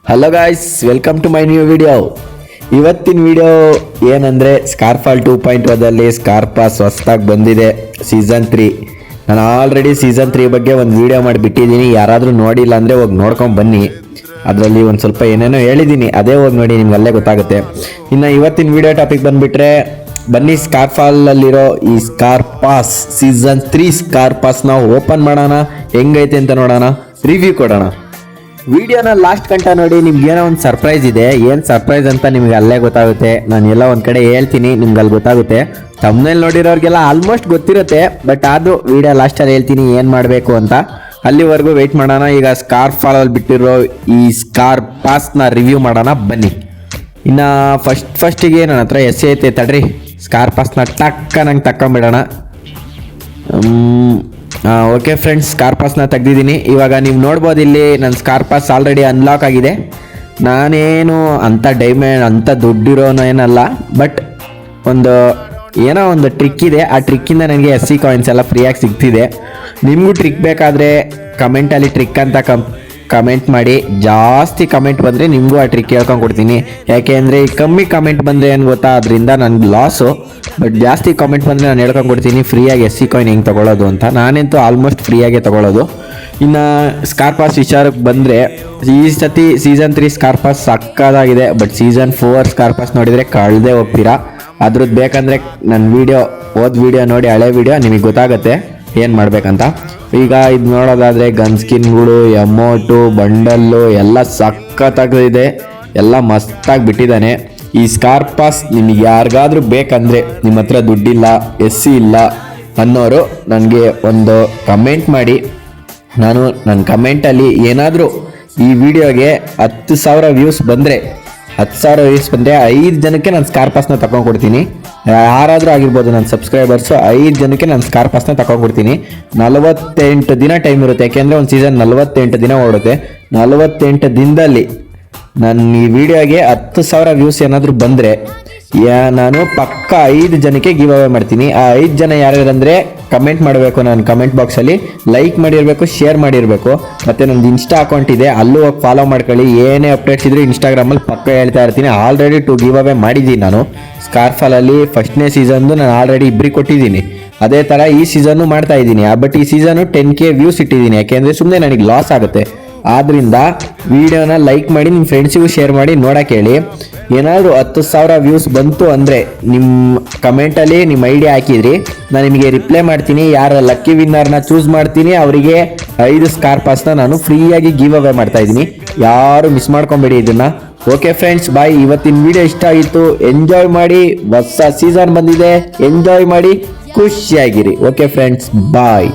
Hello guys, welcome to my new video. ಇವತ್ತಿನ video ಏನಂದರೆ Scarfall 2.0ದಲ್ಲಿ ಸ್ಕಾರ್ಪಾಸ್ ಹೊಸದಾಗಿ ಬಂದಿದೆ ಸೀಸನ್ 3. ನಾನು ಆಲ್ರೆಡಿ ಸೀಸನ್ 3 ಬಗ್ಗೆ ಒಂದು ವಿಡಿಯೋ ಮಾಡಿಬಿಟ್ಟಿದ್ದೀನಿ. ಯಾರಾದರೂ ನೋಡಿಲ್ಲ ಅಂದರೆ ಹೋಗಿ ನೋಡ್ಕೊಂಡು ಬನ್ನಿ. ಅದರಲ್ಲಿ ಒಂದು ಸ್ವಲ್ಪ ಏನೇನೋ ಹೇಳಿದ್ದೀನಿ, ಅದೇ ಹೋಗಿ ನೋಡಿ, ನಿಮ್ಗೆ ಅಲ್ಲೇ ಗೊತ್ತಾಗುತ್ತೆ. ಇನ್ನು ಇವತ್ತಿನ ವಿಡಿಯೋ ಟಾಪಿಕ್ ಬಂದುಬಿಟ್ರೆ ಬನ್ನಿ, ಸ್ಕಾರ್ಫಾಲಲ್ಲಿರೋ ಈ ಸ್ಕಾರ್ಪಾಸ್ ಸೀಸನ್ 3 ಸ್ಕಾರ್ಪಾಸ್ನ ಓಪನ್ ಮಾಡೋಣ. ಹೆಂಗೈತೆ ಅಂತ ನೋಡೋಣ, ರಿವ್ಯೂ ಕೊಡೋಣ. ವಿಡಿಯೋನ ಲಾಸ್ಟ್ ಗಂಟ ನೋಡಿ, ನಿಮ್ಗೆ ಏನೋ ಒಂದು ಸರ್ಪ್ರೈಸ್ ಇದೆ. ಏನು ಸರ್ಪ್ರೈಸ್ ಅಂತ ನಿಮ್ಗೆ ಅಲ್ಲೇ ಗೊತ್ತಾಗುತ್ತೆ. ನಾನು ಎಲ್ಲ ಒಂದು ಕಡೆ ಹೇಳ್ತೀನಿ, ನಿಮ್ಗೆ ಅಲ್ಲಿ ಗೊತ್ತಾಗುತ್ತೆ. ತಮ್ಮನೇಲಿ ನೋಡಿರೋರಿಗೆಲ್ಲ ಆಲ್ಮೋಸ್ಟ್ ಗೊತ್ತಿರುತ್ತೆ, ಬಟ್ ಆದರೂ ವಿಡಿಯೋ ಲಾಸ್ಟಲ್ಲಿ ಹೇಳ್ತೀನಿ ಏನು ಮಾಡಬೇಕು ಅಂತ. ಅಲ್ಲಿವರೆಗೂ ವೆಯ್ಟ್ ಮಾಡೋಣ. ಈಗ ಸ್ಕಾರ್ಫಾಲಲ್ಲಿ ಬಿಟ್ಟಿರೋ ಈ ಸ್ಕಾರ್ಪಾಸ್ನ ರಿವ್ಯೂ ಮಾಡೋಣ ಬನ್ನಿ. ಇನ್ನು ಫಸ್ಟಿಗೆ ನನ್ನ ಹತ್ರ ಐತೆ ತಡ್ರಿ, ಸ್ಕಾರ್ಪಾಸ್ನ ನಂಗೆ ತಕ್ಕೊಂಬಿಡೋಣ. Okay friends, ಸ್ಕಾರ್ಪಾಸ್ನ ತೆಗ್ದಿದ್ದೀನಿ. ಇವಾಗ ನೀವು ನೋಡ್ಬೋದು, ಇಲ್ಲಿ ನನ್ನ ಸ್ಕಾರ್ಪಾಸ್ ಆಲ್ರೆಡಿ ಅನ್ಲಾಕ್ ಆಗಿದೆ. ನಾನೇನು ಅಂಥ ಡೈಮಂಡ್ ಅಂಥ ದುಡ್ಡಿರೋನು ಏನಲ್ಲ, ಬಟ್ ಏನೋ ಒಂದು ಟ್ರಿಕ್ ಇದೆ. ಆ ಟ್ರಿಕ್ಕಿಂದ ನನಗೆ SC ಕಾಯಿನ್ಸ್ ಎಲ್ಲ ಫ್ರೀಯಾಗಿ ಸಿಗ್ತಿದೆ. ನಿಮಗೂ ಟ್ರಿಕ್ ಬೇಕಾದರೆ ಕಮೆಂಟಲ್ಲಿ ಟ್ರಿಕ್ ಅಂತ ಕಮೆಂಟ್ ಮಾಡಿ. ಜಾಸ್ತಿ ಕಮೆಂಟ್ ಬಂದರೆ ನಿಮಗೂ ಆ ಟ್ರಿಕ್ ಹೇಳ್ಕೊಂಡು ಕೊಡ್ತೀನಿ. ಯಾಕೆ ಅಂದರೆ ಈ ಕಮ್ಮಿ ಕಮೆಂಟ್ ಬಂದರೆ ಏನು ಗೊತ್ತಾ, ಅದರಿಂದ ನನಗೆ ಲಾಸು. ಬಟ್ ಜಾಸ್ತಿ ಕಾಮೆಂಟ್ ಬಂದರೆ ನಾನು ಹೇಳ್ಕೊಂಡು ಕೊಡ್ತೀನಿ ಫ್ರೀಯಾಗಿ SC ಕಾಯಿನ್ ಹೆಂಗೆ ತೊಗೊಳ್ಳೋದು ಅಂತ. ನಾನಂತೂ ಆಲ್ಮೋಸ್ಟ್ ಫ್ರೀಯಾಗೆ ತೊಗೊಳ್ಳೋದು. ಇನ್ನು ಸ್ಕಾರ್ಪಾಸ್ ವಿಚಾರಕ್ಕೆ ಬಂದರೆ, ಈ ಸತಿ ಸೀಸನ್ 3 ಸ್ಕಾರ್ಪಾಸ್ ಸಕ್ಕದಾಗಿದೆ. ಬಟ್ ಸೀಸನ್ 4 ಸ್ಕಾರ್ಪಾಸ್ ನೋಡಿದರೆ ಕಳೆದೇ ಹೋಗ್ತೀರಾ. ಅದ್ರದ್ದು ಬೇಕಂದರೆ ನನ್ನ ವಿಡಿಯೋ ನೋಡಿ, ಹಳೆ ವಿಡಿಯೋ, ನಿಮಗೆ ಗೊತ್ತಾಗುತ್ತೆ ಏನು ಮಾಡಬೇಕಂತ. ಈಗ ಇದು ನೋಡೋದಾದರೆ ಗನ್ ಸ್ಕಿನ್ಗಳು, ಎಮೋಟು, ಬಂಡಲ್ಲು ಎಲ್ಲ ಸಕ್ಕತ್ತಾಗಿದೆ. ಎಲ್ಲ ಮಸ್ತಾಗಿ ಬಿಟ್ಟಿದ್ದಾನೆ ಈ ಸ್ಕಾರ್ಪಾಸ್. ನಿಮಗೆ ಯಾರಿಗಾದ್ರೂ ಬೇಕಂದರೆ, ನಿಮ್ಮ ಹತ್ರ ದುಡ್ಡಿಲ್ಲ, SC ಇಲ್ಲ ಅನ್ನೋರು ನನಗೆ ಒಂದು ಕಮೆಂಟ್ ಮಾಡಿ. ನಾನು ನನ್ನ ಕಮೆಂಟಲ್ಲಿ ಏನಾದರೂ ಈ ವಿಡಿಯೋಗೆ 10,000 ವ್ಯೂಸ್ ಬಂದರೆ 5 ಜನಕ್ಕೆ ನಾನು ಸ್ಕಾರ್ಪಾಸ್ನ ತಗೊಂಡ್ಕೊಡ್ತೀನಿ. ಯಾರಾದರೂ ಆಗಿರ್ಬೋದು, ನನ್ನ ಸಬ್ಸ್ಕ್ರೈಬರ್ಸು 5 ಜನಕ್ಕೆ ನಾನು ಸ್ಕಾರ್ಪಾಸ್ನ ತಗೊಂಡ್ಕೊಡ್ತೀನಿ. 48 ದಿನ ಟೈಮ್ ಇರುತ್ತೆ. ಯಾಕೆಂದರೆ ಒಂದು ಸೀಸನ್ 48 ದಿನ ಓಡುತ್ತೆ. 48 ದಿನದಲ್ಲಿ ನನ್ನ ಈ ವಿಡಿಯೋಗೆ 10,000 ವ್ಯೂಸ್ ಏನಾದರೂ ಬಂದರೆ ನಾನು ಪಕ್ಕ 5 ಜನಕ್ಕೆ ಗಿವ್ ಅವೇ ಮಾಡ್ತೀನಿ. ಆ 5 ಜನ ಯಾರ್ಯಾರಂದರೆ ಕಮೆಂಟ್ ಮಾಡಬೇಕು. ನಾನು ಕಮೆಂಟ್ ಬಾಕ್ಸಲ್ಲಿ ಲೈಕ್ ಮಾಡಿರಬೇಕು, ಶೇರ್ ಮಾಡಿರಬೇಕು. ಮತ್ತು ನನ್ನದು ಇನ್ಸ್ಟಾ ಅಕೌಂಟ್ ಇದೆ, ಅಲ್ಲೂ ಹೋಗಿ ಫಾಲೋ ಮಾಡ್ಕೊಳ್ಳಿ. ಏನೇ ಅಪ್ಡೇಟ್ಸ್ ಇದ್ದರೂ ಇನ್ಸ್ಟಾಗ್ರಾಮಲ್ಲಿ ಪಕ್ಕ ಹೇಳ್ತಾ ಇರ್ತೀನಿ. ಆಲ್ರೆಡಿ 2 ಗಿವ್ ಅವೇ ಮಾಡಿದ್ದೀನಿ ನಾನು. ಸ್ಕಾರ್ಫಾಲಲ್ಲಿ ಫಸ್ಟ್ನೇ ಸೀಸನ್ದು ನಾನು ಆಲ್ರೆಡಿ 2 ಕೊಟ್ಟಿದ್ದೀನಿ. ಅದೇ ಥರ ಈ ಸೀಸನ್ನು ಮಾಡ್ತಾ ಇದ್ದೀನಿ. ಬಟ್ ಈ ಸೀಸನ್ನು 10K ವ್ಯೂಸ್ ಇಟ್ಟಿದ್ದೀನಿ. ಯಾಕೆಂದರೆ ಸುಮ್ಮನೆ ನನಗೆ ಲಾಸ್ ಆಗುತ್ತೆ. ಆದ್ದರಿಂದ ವಿಡಿಯೋನ ಲೈಕ್ ಮಾಡಿ, ನಿಮ್ಮ ಫ್ರೆಂಡ್ಸಿಗೂ ಶೇರ್ ಮಾಡಿ ನೋಡೋಕೆ ಹೇಳಿ. ಏನಾದರೂ 10,000 ವ್ಯೂಸ್ ಬಂತು ಅಂದರೆ ನಿಮ್ಮ ಕಮೆಂಟಲ್ಲಿ ನಿಮ್ಮ ID ಹಾಕಿದ್ರಿ, ನಾನು ನಿಮಗೆ ರಿಪ್ಲೈ ಮಾಡ್ತೀನಿ. ಯಾರ ಲಕ್ಕಿ ವಿನ್ನರ್ನ ಚೂಸ್ ಮಾಡ್ತೀನಿ, ಅವರಿಗೆ 5 ಸ್ಕಾರ್ಪಾಸ್ನ ನಾನು ಫ್ರೀಯಾಗಿ ಗಿವ್ ಅವೇ ಮಾಡ್ತಾ ಇದ್ದೀನಿ. ಯಾರು ಮಿಸ್ ಮಾಡ್ಕೊಬೇಡಿ ಇದನ್ನು. ಓಕೆ ಫ್ರೆಂಡ್ಸ್, ಬಾಯ್. ಇವತ್ತಿನ ವಿಡಿಯೋ ಇಷ್ಟ ಆಗಿತ್ತು, ಎಂಜಾಯ್ ಮಾಡಿ. ಹೊಸ ಸೀಸನ್ ಬಂದಿದೆ, ಎಂಜಾಯ್ ಮಾಡಿ, ಖುಷಿಯಾಗಿರಿ. ಓಕೆ ಫ್ರೆಂಡ್ಸ್, ಬಾಯ್.